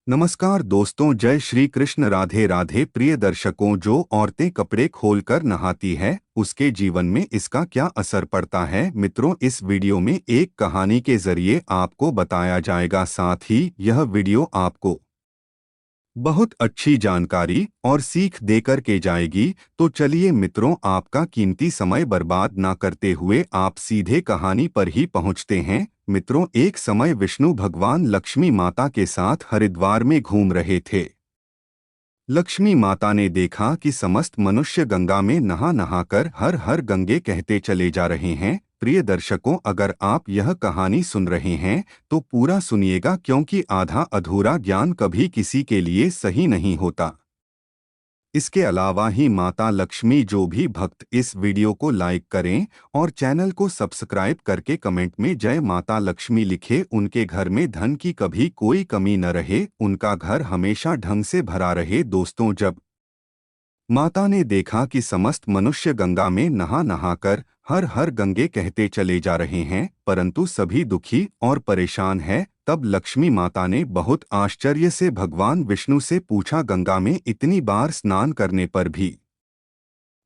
नमस्कार दोस्तों, जय श्री कृष्ण। राधे राधे। प्रिय दर्शकों, जो औरतें कपड़े खोलकर नहाती है उसके जीवन में इसका क्या असर पड़ता है। मित्रों, इस वीडियो में एक कहानी के जरिए आपको बताया जाएगा, साथ ही यह वीडियो आपको बहुत अच्छी जानकारी और सीख देकर के जाएगी। तो चलिए मित्रों, आपका कीमती समय बर्बाद ना करते हुए आप सीधे कहानी पर ही पहुंचते हैं। मित्रों, एक समय विष्णु भगवान लक्ष्मी माता के साथ हरिद्वार में घूम रहे थे। लक्ष्मी माता ने देखा कि समस्त मनुष्य गंगा में नहा नहाकर हर हर गंगे कहते चले जा रहे हैं। प्रिय दर्शकों, अगर आप यह कहानी सुन रहे हैं तो पूरा सुनिएगा, क्योंकि आधा अधूरा ज्ञान कभी किसी के लिए सही नहीं होता। इसके अलावा ही माता लक्ष्मी, जो भी भक्त इस वीडियो को लाइक करें और चैनल को सब्सक्राइब करके कमेंट में जय माता लक्ष्मी लिखे, उनके घर में धन की कभी कोई कमी न रहे, उनका घर हमेशा ढंग से भरा रहे। दोस्तों, जब माता ने देखा कि समस्त मनुष्य गंगा में नहा नहाकर हर हर गंगे कहते चले जा रहे हैं, परंतु सभी दुखी और परेशान हैं, तब लक्ष्मी माता ने बहुत आश्चर्य से भगवान विष्णु से पूछा, गंगा में इतनी बार स्नान करने पर भी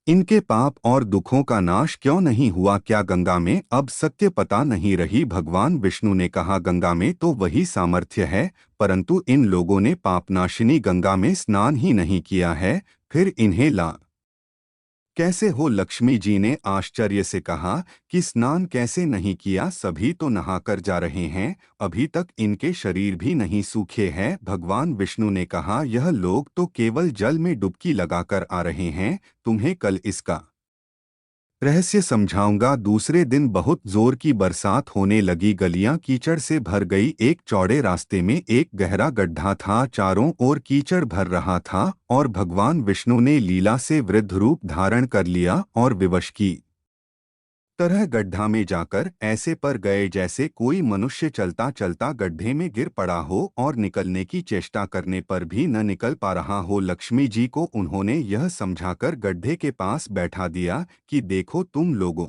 इनके पाप और दुखों का नाश क्यों नहीं हुआ? क्या गंगा में अब सत्य पता नहीं रही? भगवान विष्णु ने कहा, गंगा में तो वही सामर्थ्य है, परंतु इन लोगों ने पापनाशिनी गंगा में स्नान ही नहीं किया है, फिर इन्हें ला कैसे हो? लक्ष्मी जी ने आश्चर्य से कहा कि स्नान कैसे नहीं किया, सभी तो नहाकर जा रहे हैं, अभी तक इनके शरीर भी नहीं सूखे हैं। भगवान विष्णु ने कहा, यह लोग तो केवल जल में डुबकी लगाकर आ रहे हैं, तुम्हें कल इसका रहस्य समझाऊंगा। दूसरे दिन बहुत जोर की बरसात होने लगी, गलियां कीचड़ से भर गई। एक चौड़े रास्ते में एक गहरा गड्ढा था, चारों ओर कीचड़ भर रहा था और भगवान विष्णु ने लीला से वृद्ध रूप धारण कर लिया और विवश की तरह गड्ढा में जाकर ऐसे पर गए जैसे कोई मनुष्य चलता चलता गड्ढे में गिर पड़ा हो और निकलने की चेष्टा करने पर भी न निकल पा रहा हो। लक्ष्मी जी को उन्होंने यह समझाकर गड्ढे के पास बैठा दिया कि देखो, तुम लोगों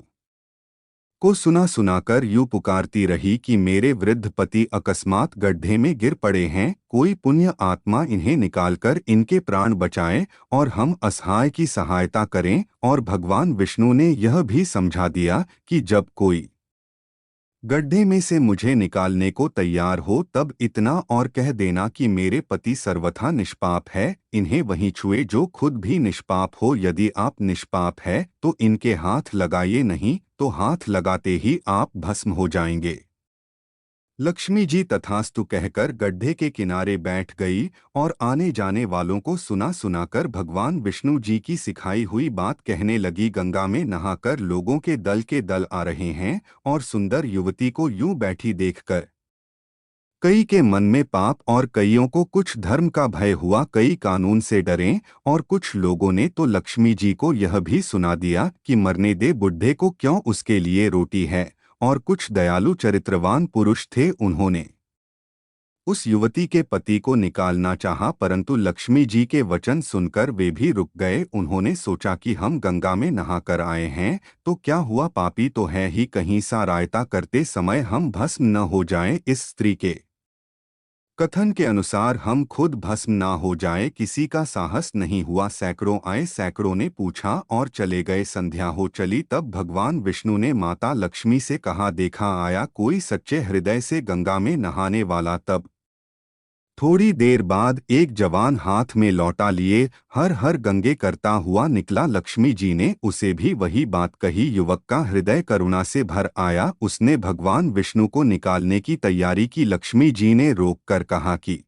को सुना सुनाकर यूं पुकारती रही कि मेरे वृद्ध पति अकस्मात गड्ढे में गिर पड़े हैं, कोई पुण्य आत्मा इन्हें निकालकर इनके प्राण बचाए और हम असहाय की सहायता करें। और भगवान विष्णु ने यह भी समझा दिया कि जब कोई गड्ढे में से मुझे निकालने को तैयार हो तब इतना और कह देना कि मेरे पति सर्वथा निष्पाप है, इन्हें वहीं छुए जो खुद भी निष्पाप हो। यदि आप निष्पाप है तो इनके हाथ लगाइए, नहीं तो हाथ लगाते ही आप भस्म हो जाएंगे। लक्ष्मी जी तथास्तु कहकर गड्ढे के किनारे बैठ गई और आने जाने वालों को सुना सुनाकर भगवान विष्णु जी की सिखाई हुई बात कहने लगी। गंगा में नहाकर लोगों के दल आ रहे हैं और सुंदर युवती को यूं बैठी देखकर कई के मन में पाप और कईयों को कुछ धर्म का भय हुआ, कई कानून से डरे और कुछ लोगों ने तो लक्ष्मी जी को यह भी सुना दिया कि मरने दे बुड्ढे को, क्यों उसके लिए रोटी है। और कुछ दयालु चरित्रवान पुरुष थे, उन्होंने उस युवती के पति को निकालना चाहा, परंतु लक्ष्मी जी के वचन सुनकर वे भी रुक गए। उन्होंने सोचा कि हम गंगा में नहाकर आए हैं तो क्या हुआ, पापी तो है ही, कहीं सा रायता करते समय हम भस्म न हो जाएं। इस स्त्री के कथन के अनुसार हम खुद भस्म ना हो जाए, किसी का साहस नहीं हुआ। सैकड़ों आए, सैकड़ों ने पूछा और चले गए। संध्या हो चली, तब भगवान विष्णु ने माता लक्ष्मी से कहा, देखा आया कोई सच्चे हृदय से गंगा में नहाने वाला। तब थोड़ी देर बाद एक जवान हाथ में लौटा लिए हर हर गंगे करता हुआ निकला। लक्ष्मी जी ने उसे भी वही बात कही। युवक का हृदय करुणा से भर आया, उसने भगवान विष्णु को निकालने की तैयारी की। लक्ष्मी जी ने रोक कर कहा कि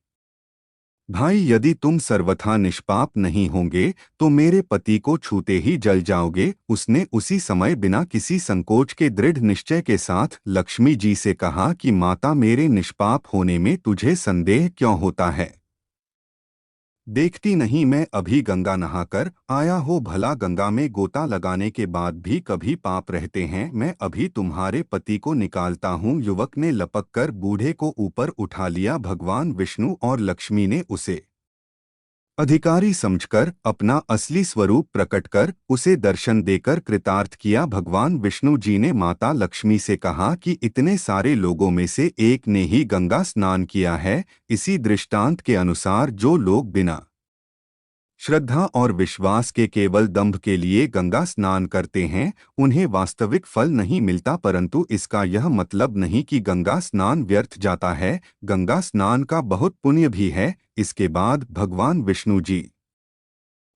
भाई, यदि तुम सर्वथा निष्पाप नहीं होंगे तो मेरे पति को छूते ही जल जाओगे। उसने उसी समय बिना किसी संकोच के दृढ़ निश्चय के साथ लक्ष्मी जी से कहा कि माता, मेरे निष्पाप होने में तुझे संदेह क्यों होता है? देखती नहीं मैं अभी गंगा नहाकर आया हो, भला गंगा में गोता लगाने के बाद भी कभी पाप रहते हैं? मैं अभी तुम्हारे पति को निकालता हूँ। युवक ने लपक कर बूढ़े को ऊपर उठा लिया। भगवान विष्णु और लक्ष्मी ने उसे अधिकारी समझकर अपना असली स्वरूप प्रकट कर उसे दर्शन देकर कृतार्थ किया। भगवान विष्णु जी ने माता लक्ष्मी से कहा कि इतने सारे लोगों में से एक ने ही गंगा स्नान किया है। इसी दृष्टांत के अनुसार जो लोग बिना श्रद्धा और विश्वास के केवल दंभ के लिए गंगा स्नान करते हैं, उन्हें वास्तविक फल नहीं मिलता। परंतु इसका यह मतलब नहीं कि गंगा स्नान व्यर्थ जाता है। गंगा स्नान का बहुत पुण्य भी है। इसके बाद भगवान विष्णु जी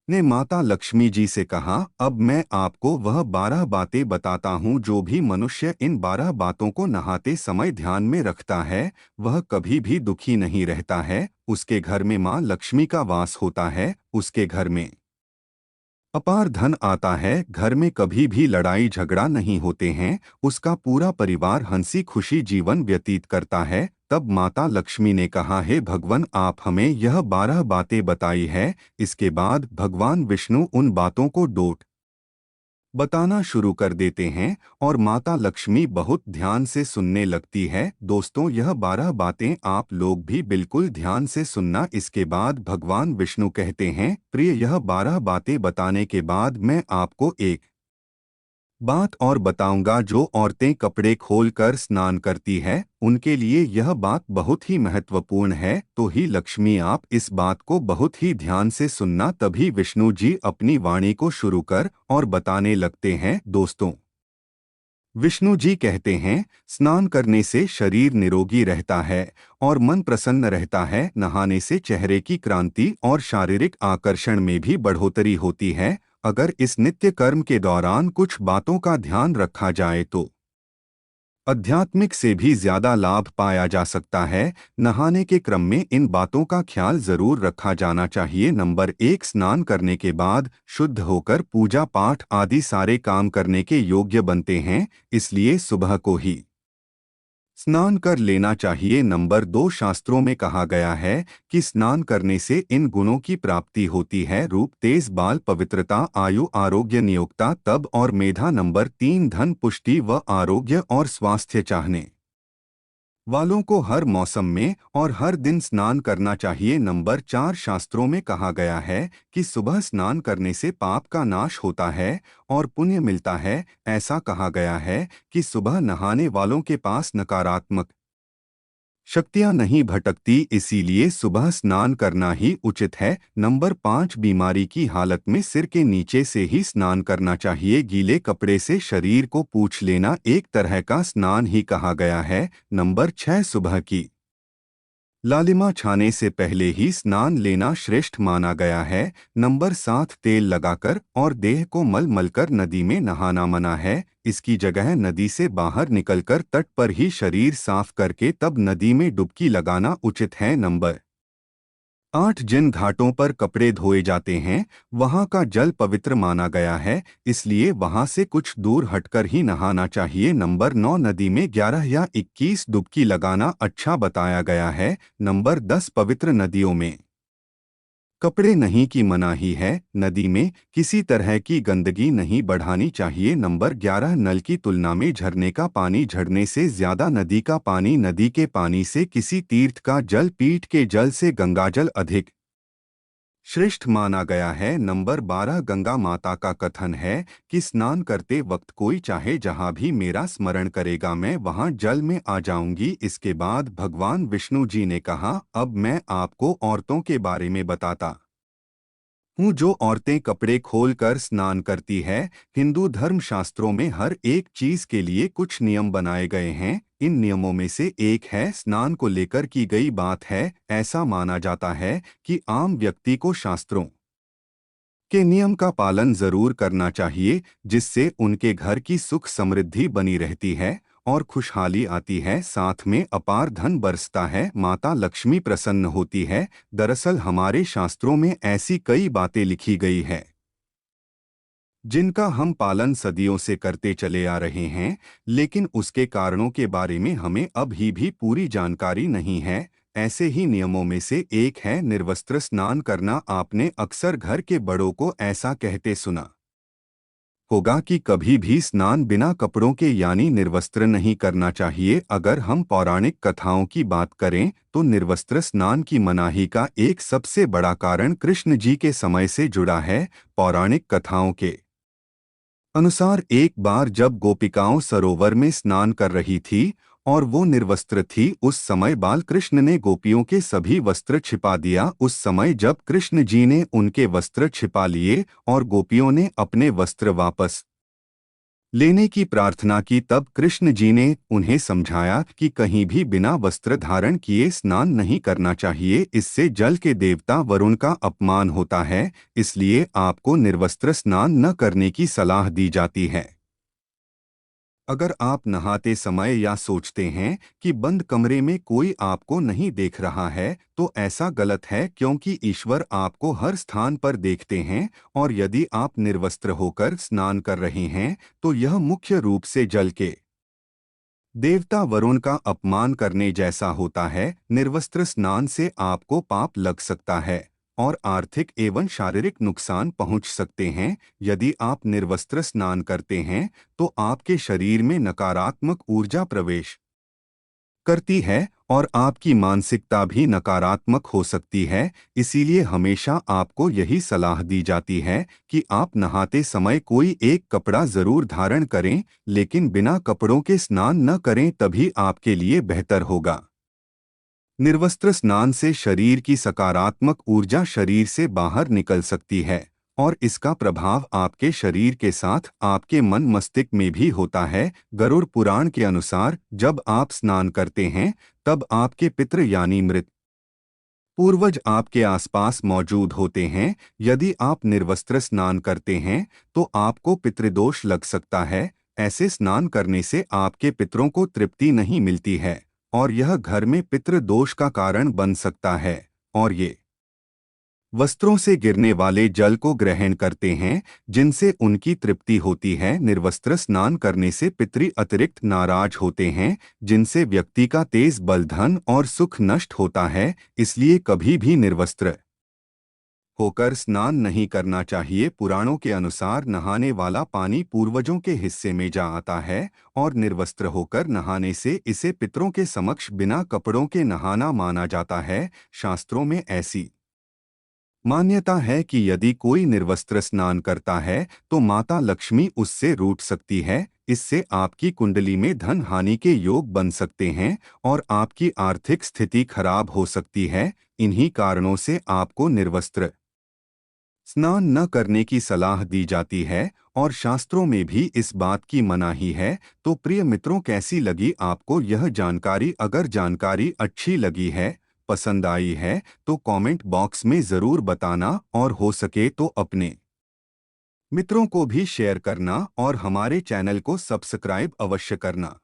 ने माता लक्ष्मी जी से कहा, अब मैं आपको वह 12 बातें बताता हूँ। जो भी मनुष्य इन 12 बातों को नहाते समय ध्यान में रखता है, वह कभी भी दुखी नहीं रहता है। उसके घर में माँ लक्ष्मी का वास होता है। उसके घर में अपार धन आता है। घर में कभी भी लड़ाई झगड़ा नहीं होते हैं। उसका पूरा परिवार हंसी खुशी जीवन व्यतीत करता है। तब माता लक्ष्मी ने कहा, हे भगवान, आप हमें यह 12 बातें बताई है। इसके बाद भगवान विष्णु उन बातों को डोट बताना शुरू कर देते हैं और माता लक्ष्मी बहुत ध्यान से सुनने लगती है। दोस्तों, यह 12 बातें आप लोग भी बिल्कुल ध्यान से सुनना। इसके बाद भगवान विष्णु कहते हैं, प्रिय, यह 12 बातें बताने के बाद मैं आपको एक बात और बताऊंगा। जो औरतें कपड़े खोलकर स्नान करती है, उनके लिए यह बात बहुत ही महत्वपूर्ण है। तो ही लक्ष्मी, आप इस बात को बहुत ही ध्यान से सुनना। तभी विष्णु जी अपनी वाणी को शुरू कर और बताने लगते हैं। दोस्तों, विष्णु जी कहते हैं, स्नान करने से शरीर निरोगी रहता है और मन प्रसन्न रहता है। नहाने से चेहरे की क्रांति और शारीरिक आकर्षण में भी बढ़ोतरी होती है। अगर इस नित्य कर्म के दौरान कुछ बातों का ध्यान रखा जाए तो आध्यात्मिक से भी ज्यादा लाभ पाया जा सकता है। नहाने के क्रम में इन बातों का ख्याल जरूर रखा जाना चाहिए। नंबर 1, स्नान करने के बाद शुद्ध होकर पूजा पाठ आदि सारे काम करने के योग्य बनते हैं। इसलिए सुबह को ही स्नान कर लेना चाहिए। नंबर 2, शास्त्रों में कहा गया है कि स्नान करने से इन गुणों की प्राप्ति होती है: रूप, तेज बाल, पवित्रता, आयु, आरोग्य, नियोक्ता, तप और मेधा। नंबर 3, धन, पुष्टि व आरोग्य और स्वास्थ्य चाहने वालों को हर मौसम में और हर दिन स्नान करना चाहिए। नंबर 4, शास्त्रों में कहा गया है कि सुबह स्नान करने से पाप का नाश होता है और पुण्य मिलता है। ऐसा कहा गया है कि सुबह नहाने वालों के पास नकारात्मक शक्तियां नहीं भटकती, इसीलिए सुबह स्नान करना ही उचित है। नंबर 5, बीमारी की हालत में सिर के नीचे से ही स्नान करना चाहिए। गीले कपड़े से शरीर को पोंछ लेना एक तरह का स्नान ही कहा गया है। नंबर 6, सुबह की लालिमा छाने से पहले ही स्नान लेना श्रेष्ठ माना गया है। नंबर 7, तेल लगाकर और देह को मल मलकर नदी में नहाना मना है। इसकी जगह नदी से बाहर निकलकर तट पर ही शरीर साफ करके तब नदी में डुबकी लगाना उचित है। नंबर 8, जिन घाटों पर कपड़े धोए जाते हैं, वहां का जल पवित्र माना गया है। इसलिए वहां से कुछ दूर हटकर ही नहाना चाहिए। नंबर 9, नदी में 11 या 21 डुबकी लगाना अच्छा बताया गया है। नंबर 10, पवित्र नदियों में कपड़े नहीं की मनाही है। नदी में किसी तरह की गंदगी नहीं बढ़ानी चाहिए। नंबर 11, नल की तुलना में झरने का पानी झड़ने से ज्यादा, नदी का पानी, नदी के पानी से किसी तीर्थ का जल, पीठ के जल से गंगाजल अधिक श्रेष्ठ माना गया है। नंबर 12, गंगा माता का कथन है कि स्नान करते वक्त कोई चाहे जहां भी मेरा स्मरण करेगा, मैं वहां जल में आ जाऊंगी। इसके बाद भगवान विष्णु जी ने कहा, अब मैं आपको औरतों के बारे में बताता हूँ। जो औरतें कपड़े खोलकर स्नान करती है, हिंदू धर्म शास्त्रों में हर एक चीज के लिए कुछ नियम बनाए गए हैं। इन नियमों में से एक है स्नान को लेकर की गई बात है। ऐसा माना जाता है कि आम व्यक्ति को शास्त्रों के नियम का पालन जरूर करना चाहिए, जिससे उनके घर की सुख समृद्धि बनी रहती है और खुशहाली आती है। साथ में अपार धन बरसता है, माता लक्ष्मी प्रसन्न होती है। दरअसल हमारे शास्त्रों में ऐसी कई बातें लिखी गई है जिनका हम पालन सदियों से करते चले आ रहे हैं, लेकिन उसके कारणों के बारे में हमें अभी भी पूरी जानकारी नहीं है। ऐसे ही नियमों में से एक है निर्वस्त्र स्नान करना। आपने अक्सर घर के बड़ों को ऐसा कहते सुना होगा कि कभी भी स्नान बिना कपड़ों के यानी निर्वस्त्र नहीं करना चाहिए। अगर हम पौराणिक कथाओं की बात करें तो निर्वस्त्र स्नान की मनाही का एक सबसे बड़ा कारण कृष्ण जी के समय से जुड़ा है। पौराणिक कथाओं के अनुसार एक बार जब गोपिकाओं सरोवर में स्नान कर रही थी और वो निर्वस्त्र थी, उस समय बाल कृष्ण ने गोपियों के सभी वस्त्र छिपा दिया। उस समय जब कृष्ण जी ने उनके वस्त्र छिपा लिए और गोपियों ने अपने वस्त्र वापस लेने की प्रार्थना की, तब कृष्ण जी ने उन्हें समझाया कि कहीं भी बिना वस्त्र धारण किए स्नान नहीं करना चाहिए। इससे जल के देवता वरुण का अपमान होता है, इसलिए आपको निर्वस्त्र स्नान न करने की सलाह दी जाती है। अगर आप नहाते समय या सोचते हैं कि बंद कमरे में कोई आपको नहीं देख रहा है, तो ऐसा गलत है, क्योंकि ईश्वर आपको हर स्थान पर देखते हैं। और यदि आप निर्वस्त्र होकर स्नान कर रहे हैं, तो यह मुख्य रूप से जल के देवता वरुण का अपमान करने जैसा होता है। निर्वस्त्र स्नान से आपको पाप लग सकता है और आर्थिक एवं शारीरिक नुकसान पहुंच सकते हैं। यदि आप निर्वस्त्र स्नान करते हैं तो आपके शरीर में नकारात्मक ऊर्जा प्रवेश करती है और आपकी मानसिकता भी नकारात्मक हो सकती है। इसीलिए हमेशा आपको यही सलाह दी जाती है कि आप नहाते समय कोई एक कपड़ा जरूर धारण करें, लेकिन बिना कपड़ों के स्नान न करें, तभी आपके लिए बेहतर होगा। निर्वस्त्र स्नान से शरीर की सकारात्मक ऊर्जा शरीर से बाहर निकल सकती है और इसका प्रभाव आपके शरीर के साथ आपके मन मस्तिष्क में भी होता है। गरुड़ पुराण के अनुसार जब आप स्नान करते हैं, तब आपके पितृ यानी मृत पूर्वज आपके आसपास मौजूद होते हैं। यदि आप निर्वस्त्र स्नान करते हैं तो आपको पितृदोष लग सकता है। ऐसे स्नान करने से आपके पितरों को तृप्ति नहीं मिलती है और यह घर में पितृदोष का कारण बन सकता है। और ये वस्त्रों से गिरने वाले जल को ग्रहण करते हैं, जिनसे उनकी तृप्ति होती है। निर्वस्त्र स्नान करने से पितृ अतिरिक्त नाराज होते हैं, जिनसे व्यक्ति का तेज बल, धन और सुख नष्ट होता है। इसलिए कभी भी निर्वस्त्र होकर स्नान नहीं करना चाहिए। पुराणों के अनुसार नहाने वाला पानी पूर्वजों के हिस्से में जा आता है और निर्वस्त्र होकर नहाने से इसे पितरों के समक्ष बिना कपड़ों के नहाना माना जाता है। शास्त्रों में ऐसी मान्यता है कि यदि कोई निर्वस्त्र स्नान करता है तो माता लक्ष्मी उससे रूठ सकती है। इससे आपकी कुंडली में धन हानि के योग बन सकते हैं और आपकी आर्थिक स्थिति खराब हो सकती है। इन्हीं कारणों से आपको निर्वस्त्र स्नान न करने की सलाह दी जाती है और शास्त्रों में भी इस बात की मनाही है। तो प्रिय मित्रों, कैसी लगी आपको यह जानकारी? अगर जानकारी अच्छी लगी है, पसंद आई है, तो कमेंट बॉक्स में ज़रूर बताना और हो सके तो अपने मित्रों को भी शेयर करना और हमारे चैनल को सब्सक्राइब अवश्य करना।